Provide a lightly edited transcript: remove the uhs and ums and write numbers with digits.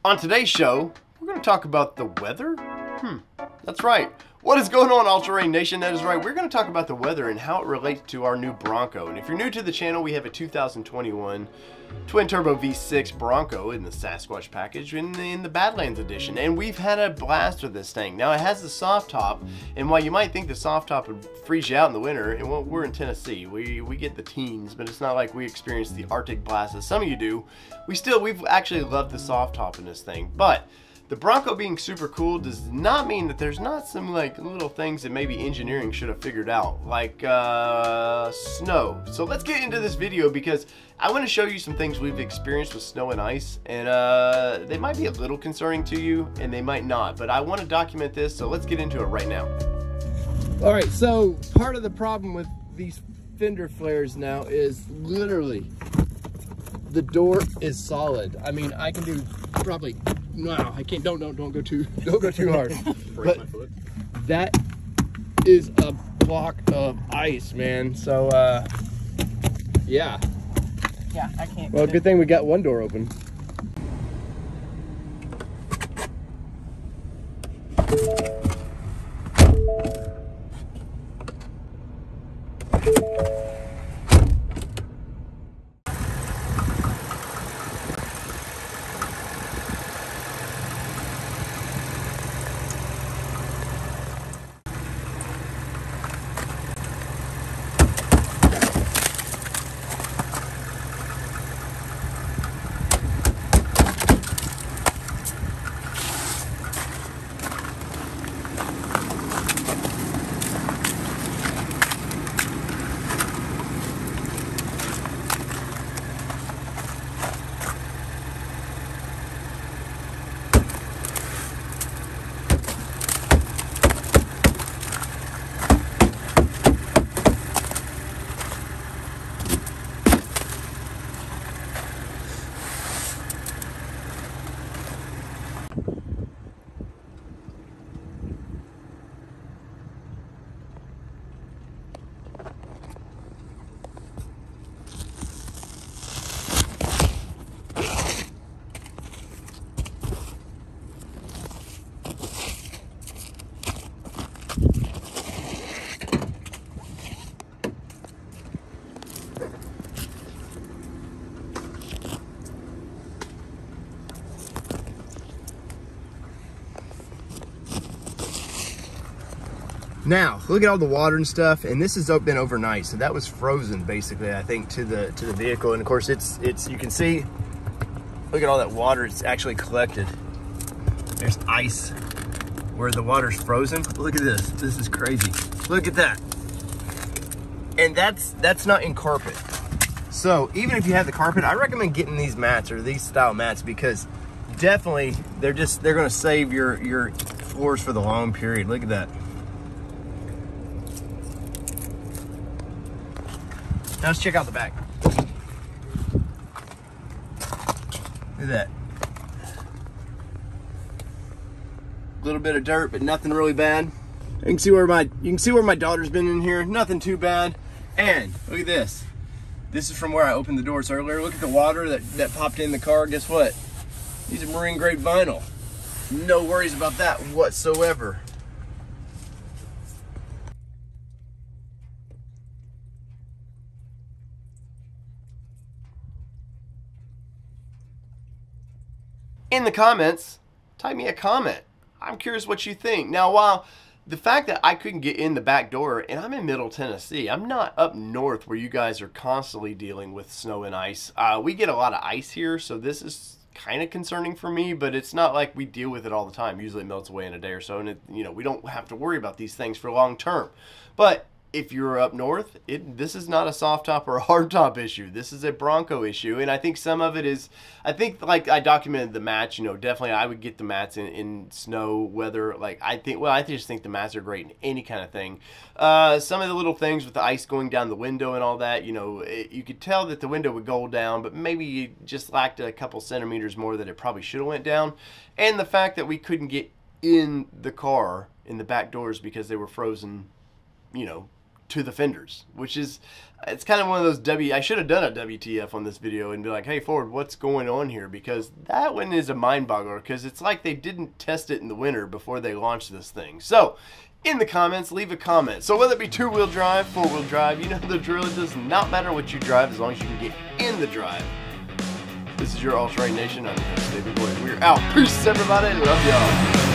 On today's show, we're going to talk about the weather. That's right. What is going on, All Terrain Nation? That is right. We're going to talk about the weather and how it relates to our new Bronco. And if you're new to the channel, we have a 2021 Twin Turbo V6 Bronco in the Sasquatch package in the Badlands edition. And we've had a blast with this thing. Now, it has the soft top. And while you might think the soft top would freeze you out in the winter, and well, we're in Tennessee. We get the teens, but it's not like we experience the Arctic blast as some of you do. We've actually loved the soft top in this thing. But the Bronco being super cool does not mean that there's not some like little things that maybe engineering should have figured out, like snow. So let's get into this video because I want to show you some things we've experienced with snow and ice, and they might be a little concerning to you and they might not, but I want to document this, so let's get into it right now. All right, so part of the problem with these fender flares now is literally the door is solid. I mean, I can do probably, no, I can't, don't go too hard. But that is a block of ice, man. So, yeah. Yeah, I can't. Well, good thing we got one door open. Now, look at all the water and stuff, and this has been overnight, so that was frozen basically, I think, to the vehicle. And of course, it's you can see, look at all that water. It's actually collected. There's ice where the water's frozen. Look at this. This is crazy. Look at that. And that's not in carpet. So even if you have the carpet, I recommend getting these mats or these style mats because definitely they're going to save your floors for the long period. Look at that. Now let's check out the back. Look at that. A little bit of dirt, but nothing really bad. You can see where my daughter's been in here. Nothing too bad. And look at this. This is from where I opened the doors earlier. Look at the water that popped in the car. Guess what? These are marine grade vinyl. No worries about that whatsoever. In the comments, type me a comment. I'm curious what you think. Now, while the fact that I couldn't get in the back door, and I'm in Middle Tennessee, I'm not up north where you guys are constantly dealing with snow and ice. We get a lot of ice here, so this is kind of concerning for me, but it's not like we deal with it all the time. Usually it melts away in a day or so, and we don't have to worry about these things for long term. But if you're up north, this is not a soft top or a hard top issue. This is a Bronco issue, and I think some of it is, I think like I documented the mats, definitely I would get the mats in snow weather. Like I just think the mats are great in any kind of thing. Some of the little things with the ice going down the window and all that, you could tell that the window would go down, but maybe you just lacked a couple centimeters more that it probably should have went down. And the fact that we couldn't get in the car in the back doors because they were frozen, to the fenders, which is, it's kind of one of those I should have done a WTF on this video and be like, hey Ford, what's going on here? Because that one is a mind boggler, because it's like they didn't test it in the winter before they launched this thing. So in the comments, leave a comment. So whether it be 2-wheel drive, 4-wheel drive, you know the drill. It does not matter what you drive as long as you can get in the drive. This is your All Terrain Nation. I'm your host, David Boyd. We're out. Peace, everybody. Love y'all.